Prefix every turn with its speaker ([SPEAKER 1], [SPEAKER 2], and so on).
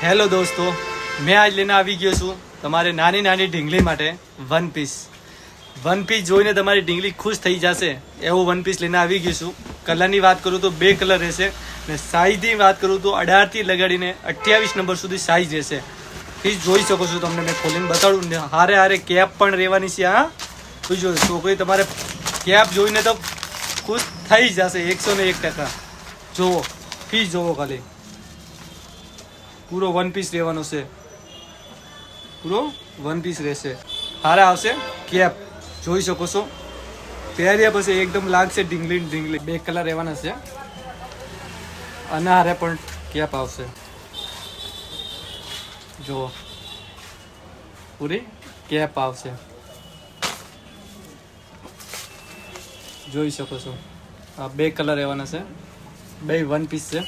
[SPEAKER 1] Hello દોસ્તો, મેં આજ લઈને આવી ગયો છું તમારે નાની નાની ઢીંગલી માટે વન પીસ જોઈને તમારી ઢીંગલી ખુશ થઈ જશે એવું વન પીસ લઈને આવી ગયો છું. કલરની વાત કરું તો 2 કલર રહેશે ને સાઇઝની વાત કરું તો 18 થી લગાડીને 28 નંબર સુધી સાઇઝ રહેશે. પીસ જોઈ શકો છો, તમને મેં ખોલીને બતાડું ને હારે હારે કેપ પણ રહેવાની છે. હા જોઈ છોકરી તમારે કેપ જોઈને તો ખુશ થઈ જશે 101%. જુઓ પીસ જુઓ, ખાલી પૂરો વન પીસ રહેવાનો છે, પૂરો વન પીસ રહેશે. હારે આવશે કેપ, જોઈ શકો છો. પહેર્યા પછી એકદમ લાગશે ઢીંગલી ઢીંગલી. 2 કલર રહેવાના છે અને હારે પણ કેપ આવશે. જુઓ પૂરી કેપ આવશે, જોઈ શકો છો. આ 2 કલર રહેવાના છે, 2 વન પીસ છે.